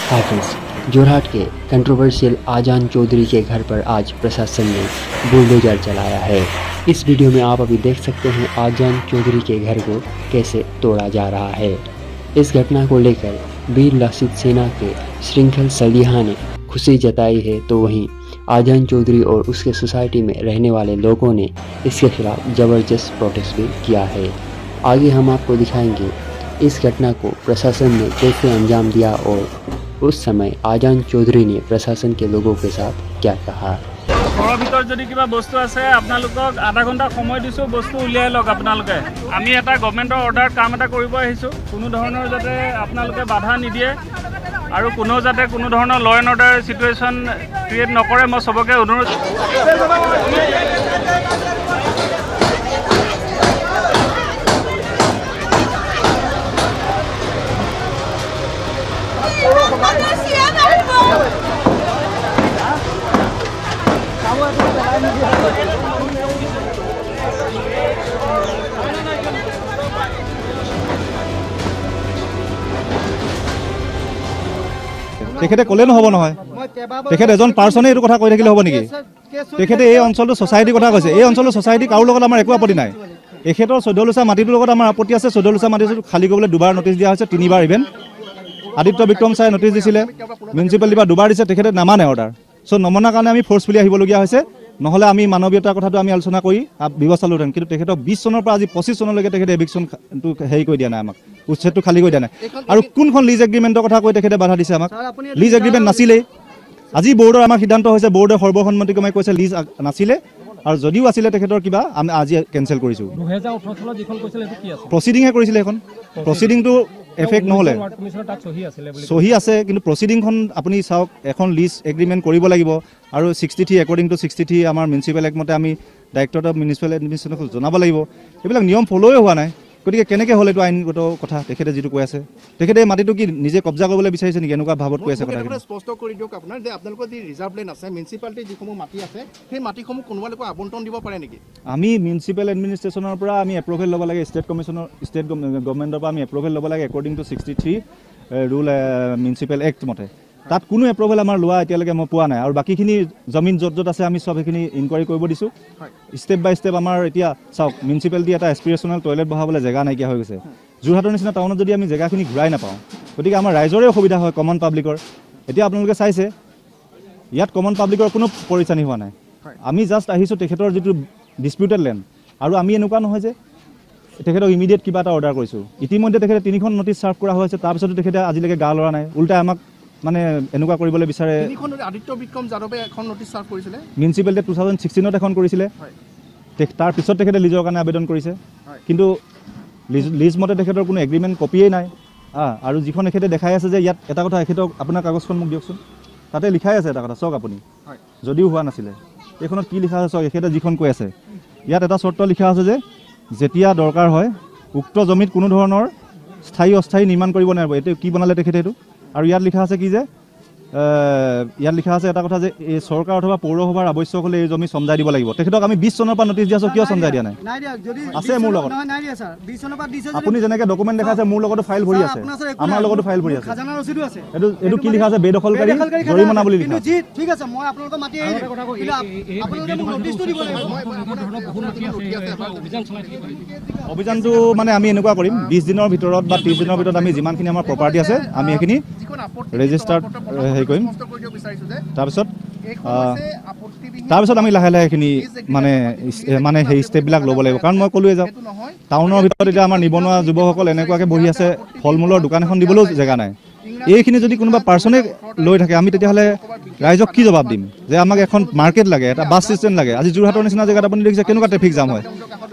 हाफिज जोरहाट के controversial आजान Chaudhary के घर पर आज प्रशासन ने बुलडोजर चलाया है। इस वीडियो में आप अभी देख सकते हैं आजान चौधरी के घर को कैसे तोड़ा जा रहा है। इस घटना को लेकर वीर लासित सेना के श्रृंखल सलिहा ने खुशी जताई है, तो वहीं आजान चौधरी और उसके सोसाइटी में रहने वाले लोगों ने इसके खिलाफ ज़बरदस्त प्रोटेस्ट भी किया है। आगे हम आपको दिखाएंगे इस घटना को प्रशासन ने कैसे अंजाम दिया और उस समय आजान चौधरी ने प्रशासन के लोगों के साथ क्या कहा। घर भर जो क्या बस्तु आसे आपलोक आधा घंटा समय दिसो बस्तु उलियाई लग आपलोके आमी एटा गवर्नमेंटर अर्डार काम एटा करिब आहिसो कोनो धৰণৰ जाते आपलोके बाधा निदिए और कोनो जाते कोनो धৰণৰ ল एंड अर्डार सिचुएशन क्रिएट नकरे मैं सबके अनुरोध তেখেতে কলে নহব নহয় তেখেতে এজন পাৰ্সনে এইটো কথা কৈ থাকিলে হ'ব নেকি তেখেতে এই অঞ্চলটো সোসাইটিৰ কথা কৈছে এই অঞ্চলৰ সোসাইটি কাৰো লগত আমাৰ একো আপত্তি নাই এখেতৰ 14 লুচা মাটিটোৰ লগত আমাৰ আপত্তি আছে 14 লুচা মাটিটো খালি কৰিবলৈ দুবাৰ নটিচ দিয়া হৈছে তিনিবাৰ ইভেন আদিত্য বিক্ৰম চাই নটিচ দিছিলে মিউনিসিপালিটি বা দুবাৰ দিছে তেখেতে নামানে অৰ্ডাৰ সো নমনা কাৰণে আমি ফোৰ্সফুলি আহিবলগীয়া হৈছে নহলে আমি মানৱীয়তাৰ কথাটো আমি আলোচনা কৰি ব্যৱস্থা লওঁতেন কিন্তু তেখেতৰ 20 চনৰ পৰা আজি 25 চনলৈকে তেখেতে এভিকশনটো হেৰি কৰি দিয়া নাই আমাক উচ্ছেদটো খালি কৰি দিয়া নাই আৰু কোনখন লিজ এগ্ৰিমেন্টৰ কথা কৈ তেখেতে বাধা দিছে আমাক লিজ এগ্ৰিমেন্ট নাছিলে আজি বোৰ্ডৰ আমাৰ সিদ্ধান্ত হৈছে বোৰ্ডৰ সৰ্বসন্মতিক্ৰমে কৈছে লিজ নাছিলে আৰু যদিও আছিলে তেখেতৰ কিবা আমি আজি কেনসেল কৰিছো 2018 চনত যিখন কৈছিল এটো কি আছে প্ৰসিডিং হে কৰিছিলে এখন প্ৰসিডিংটো এফেক্ট নহলে সহি আছে কিন্তু প্ৰসিডিংখন আপুনি চাওক এখন লিজ এগ্ৰিমেন্ট কৰিব লাগিব আৰু 63 একৰ্ডিং টু 63 আমাৰ মিউনিসিপাল এক মতে আমি ডাইৰেক্টৰ অফ মিউনিসিপাল এডমিনিষ্ট্ৰেশ্যনক জনাব লাগিব এইবিলাক নিয়ম ফলোৱে হোৱা নাই গতিকে কেনেকৈ হল এটো আইনগত কথা তেখেতে যেটো কৈ আছে তেখেতে মাটিটো কি নিজে কব্জা কৰিবলৈ বিচাৰিছে নেকি এনেকুৱা ভাৱত কৈ আছে কথা স্পষ্ট কৰি দিওক আপোনাৰ যে আপোনালোকৰ যি ৰিজাৰ্ভ লেণ্ড আছে মিউনিসিপালিটি যিসমূহ মাটি আছে সেই মাটিসমূহ কোনোবালৈকে আবণ্টন দিব পাৰে নেকি আমি মিউনিসিপাল এডমিনিষ্ট্ৰেশ্যনৰ পৰা আমি এপ্ৰুভেল ল'ব লাগে ষ্টেট কমিশনৰ ষ্টেট গভৰ্ণমেণ্টৰ পৰা আমি এপ্ৰুভেল ল'ব লাগে according to 63 rule municipal act মতে তাত কোনো এপ্ৰুভেল আমাৰ লোৱা এতিয়ালৈকে মই পোৱা নাই আৰু বাকিখিনি জমিন যত আছে আমি সব এখিনি ইনকুৱাৰি কৰিব দিছো ষ্টেপ বাই ষ্টেপ আমাৰ এতিয়া চাওক মিউনিসিপালিটি এটা এস্পিৰেশনাল টয়লেট বহাবলৈ জায়গা নাইকিয়া হৈ গৈছে যোৰহাটৰ নিচিনা টাউনত যদি আমি জায়গাখিনি ঘূৰাই নাপাওঁ গতিকে আমাৰ ৰাইজৰে অসুবিধা হয় কমন পাব্লিকৰ এতিয়া আপোনালোকে চাইছে ইয়াত কমন পাব্লিকৰ কোনো পৰিচানি হোৱা নাই আমি জাস্ট আহিছো তেখেতৰ যেটো ডিসপিউটেড ল্যান্ড আৰু আমি এনেকুৱা নহয় যে তেখেতক ইমিডিয়েট কিবা এটা অৰ্ডাৰ কৰিছো ইতিমধ্যে তেখেতে তিনিখন নটিচ সাৰ্ভ কৰা হৈছে তাৰ পিছতো তেখেতে আজিলৈকে গা লৰা নাই উল্টা আমাক মানে এনেকুৱা কৰিবলৈ বিচাৰে তিনিখন আদিত্য বিক্ৰম যাদৱে এখন নটিচ সাৰ্ভ কৰিছিলে মিউনিসিপালিটি 2016 ত এখন কৰিছিলে তাৰ পিছত তেখেতে লিজৰ কাৰণে আবেদন কৰিছে কিন্তু লিজ মতে তেখেতৰ কোনো এগ্ৰিমেন্ট কপিয়ে নাই আৰু যিখন এখেতে দেখাই আছে যে ইয়াত এটা কথা এখেতক আপোনাৰ কাগজখন মোক দিয়কচোন তাতে লিখাই আছে এটা কথা চাওক আপুনি যদিও হোৱা নাছিলে এইখনত কি লিখা আছে চাওক এখেতে যিখন কৈ আছে ইয়াত এটা চৰ্ত লিখা আছে যে যেতিয়া দৰকাৰ হয় উক্ত জমিত কোনো ধৰণৰ স্থায়ী অস্থায়ী নিৰ্মাণ কৰিব নোৱাৰিব এটো কি বনালে তেখেতে এটো আৰু ইয়াত লিখা আছে কি যে ইয়াত লিখা আছে এটা কথা যে এই সৰকাৰ অথবা পৌৰসভাৰ আৱশ্যক হলে এই জমি সমজাই দিব লাগিব তেখেতক আমি 20 চনৰ পৰা নটিচ দিয়াছো কিয় সমজাই দিয়া নাই নাই দিয়া যদি আছে মোৰ লগত নাই দিয়া স্যাৰ 20 চনৰ পৰা দিছে আপুনি যেনেকৈ ডকুমেন্ট দেখাইছে মোৰ লগতো ফাইল ভৰি আছে আমাৰ লগতো ফাইল ভৰি আছে খাজানা ৰচিদো আছে এটো কি লিখা আছে বেদখলকাৰী জৰিমনা বুলি লিখা আছে ঠিক আছে মই আপোনালোকৰ মাটি আহিলো আপোনালোকে মোক নটিচটো দিব লাগিব অভিযানটো মানে আমি এনেকুৱা কৰিম 20 দিনৰ ভিতৰত বা 30 দিনৰ ভিতৰত আমি যিমানখিনি আমাৰ প্ৰপাৰ্টি আছে আমি এখিনি ৰেজিষ্টাৰ হেই কৰিম তাৰপিছত আমি লাহে লাহে এখিনি মানে সেই ষ্টেপবিলাক ল'ব লাগিব কাৰণ মই ক'লোৱে যাওঁ টাউনৰ ভিতৰত এতিয়া আমাৰ নিবনুৱা যুৱকসকল এনেকুৱাকে বহি আছে ফল মূলৰ দোকান এখন দিবলৈও জেগা নাই এইখিনি যদি কোনোবা পাৰ্সনে লৈ থাকে আমি তেতিয়াহ'লে ৰাইজক কি জবাব দিম যে আমাক এখন মাৰ্কেট লাগে এটা বাছ ষ্টেচন লাগে আজি যোৰহাটৰ নিচিনা জেগাত আপুনি দেখিছে কেনেকুৱা ট্ৰেফিক জাম হয়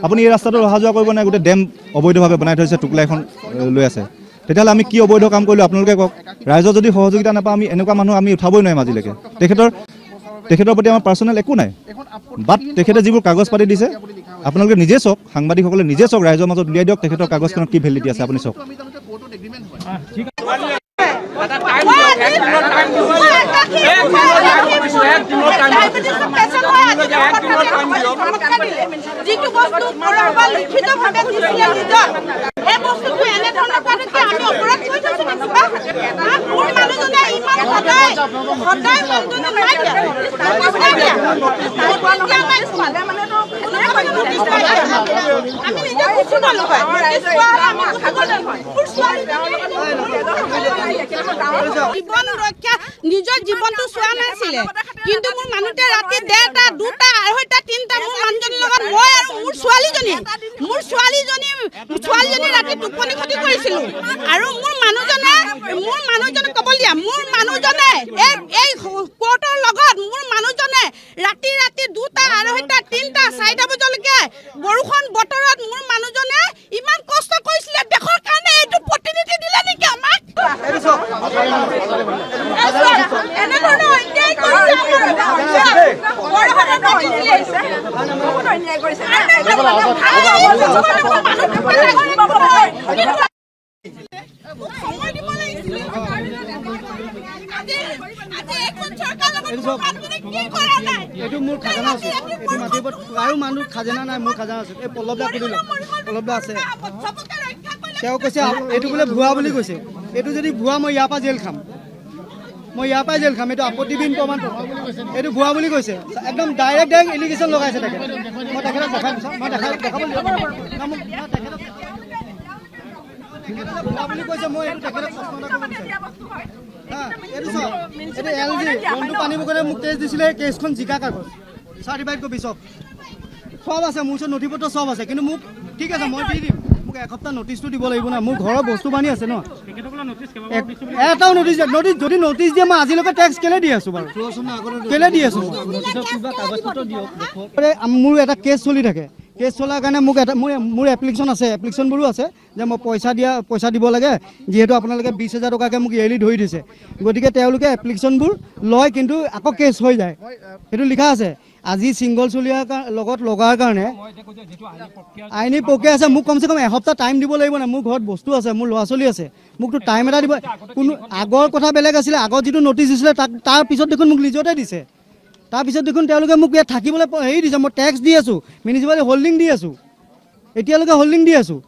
আপুনি এই ৰাস্তাটো অহা যোৱা কৰিব নাই গোটেই ডেম অবৈধভাৱে বনাই থৈছে টুকলা এখন লৈ আছে তেতিয়াহ'লে আমি কি অবৈধ কাম কৰিলো আপোনালোকে কওক ৰাইজৰ যদি সহযোগিতা নাপাওঁ আমি এনেকুৱা মানুহ আমি উঠাবই নোৱাৰিম আজিলৈকে তেখেতৰ প্ৰতি আমাৰ পাৰ্সনেল একো নাই বাট তেখেতে যিবোৰ কাগজ পাতি দিছে আপোনালোকে নিজে চাওক সাংবাদিকসকলে নিজে চাওক ৰাইজৰ মাজত উলিয়াই দিয়ক তেখেতৰ কাগজখনত কি ভেলিডিটি আছে আপুনি চাওক এই বস্তুটো এনে ধৰণৰ কাৰণে আমি অপৰাধ কৰি থৈছো জীবন ৰক্ষা নিজৰ জীৱনটো চোৱা নাছিলে কিন্তু মোৰ মানুহতে ৰাতি 1:30 2টা 2:30 3টা মোৰ মানুহজনৰ লগত মই আৰু মোৰ ছোৱালীজনী ৰাতি টোপনি ক্ষতি কৰিছিলো আৰু মোৰ মানুহজনে কবল দিয়া মোৰ মানুহজনে এই কোৰ্টৰ লগত মোৰ মানুহজনে ৰাতি 2টা 2:30 3টা 4টা বজালৈকে বৰষুণ বতৰত মোৰ মানুহজনে ইমান কষ্ট কৰিছিলে দেশৰ কাৰণে এইটো প্ৰতিনিধি দিলে নেকি আমাক এইটো মোৰ খাজানা আছে এইটো মাটিৰ ওপৰত আৰু মানুহ খাজানা নাই মোৰ খাজানা আছে এই পল্লৱদা সুধিলে পল্লৱদা আছে তেওঁ কৈছে এইটো বোলে ভুৱা বুলি কৈছে এইটো যদি ভুৱা মই ইয়াৰ পৰা জেল খাম এইটো আপত্তিবিহীন প্ৰমাণ এইটো ভুৱা বুলি কৈছে একদম ডাইৰেক্ট এলিগেশ্যন লগাইছে তাকে মই তেখেতক দেখাব ভুৱা বুলি কৈছে মই তেখেতক প্ৰশ্ন এটা কৰিব বিচাৰিম এইটো LG বন্ধু পানী মুখতে মোক কেছ দিছিলে কেছখন জিকা কাগজ চাৰ্টিফাইড কপি চব আছে মোৰ ওচৰত নথিপত্ৰ চব আছে কিন্তু মোক ঠিক আছে মই দি দিম মোক এসপ্তাহ নটিচটো দিব লাগিব না মোৰ ঘৰৰ বস্তু বানি আছে ন এটাও নটিচ যদি নটিচ দিয়ে মই আজিলৈকে টেক্স কেলে দি আছো বাৰু কেলে দি আছো মোৰ এটা কেছ চলি থাকে কেছ চলাৰ কাৰণে মোক এটা মোৰ এপ্লিকেশ্যন আছে এপ্লিকেশ্যনবোৰো আছে যে মই পইচা দিব লাগে যিহেতু আপোনালোকে 20,000 টকাকৈ মোক ইয়েৰলি ধৰি দিছে গতিকে তেওঁলোকে এপ্লিকেশ্যনবোৰ লয় কিন্তু আকৌ কেছ হৈ যায় সেইটো লিখা আছে আজি ছিংগল চলিয়াৰ লগত লগাৰ কাৰণে আইনী প্ৰক্ৰিয়া আছে মোক কমচে কম এসপ্তাহ টাইম দিব লাগিব না মোৰ ঘৰত বস্তু আছে মোৰ ল'ৰা ছোৱালী আছে মোকতো টাইম এটা দিব কোনো আগৰ কথা বেলেগ আছিলে আগত যিটো নটিচ দিছিলে তাৰ পিছত দেখোন মোক লিজতে দিছে তাৰপিছত দেখোন তেওঁলোকে মোক ইয়াত থাকিবলৈ হেৰি দিছে মই টেক্স দি আছোঁ মিউনিচিপালিটি হোল্ডিং দি আছোঁ এতিয়ালৈকে হোল্ডিং দি আছোঁ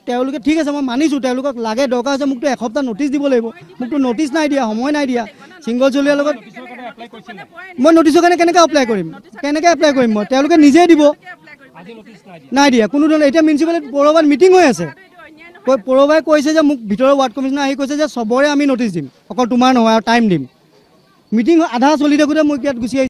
তেওঁলোকে ঠিক আছে মই মানিছোঁ তেওঁলোকক লাগে দৰকাৰ হৈছে মোকতো এসপ্তাহ নটিচ দিব লাগিব মোকতো নটিচ নাই দিয়া সময় নাই দিয়া ছিংগল চলিয়াৰ লগত মই নটিচৰ কাৰণে কেনেকৈ এপ্লাই কৰিম মই তেওঁলোকে নিজেই দিব নাই দিয়া কোনো ধৰণৰ এতিয়া মিউনিচিপালিটি পৌৰসভাত মিটিং হৈ আছে পৌৰসভাই কৈছে যে মোক ভিতৰৰ ৱাৰ্ড কমিশ্যনাৰ আহি কৈছে যে চবৰে আমি নটিচ দিম অকল তোমাৰ নহয় আৰু টাইম দিম মিটিং আধা চলি থাকোঁতে মই ইয়াত গুচি আহিছোঁ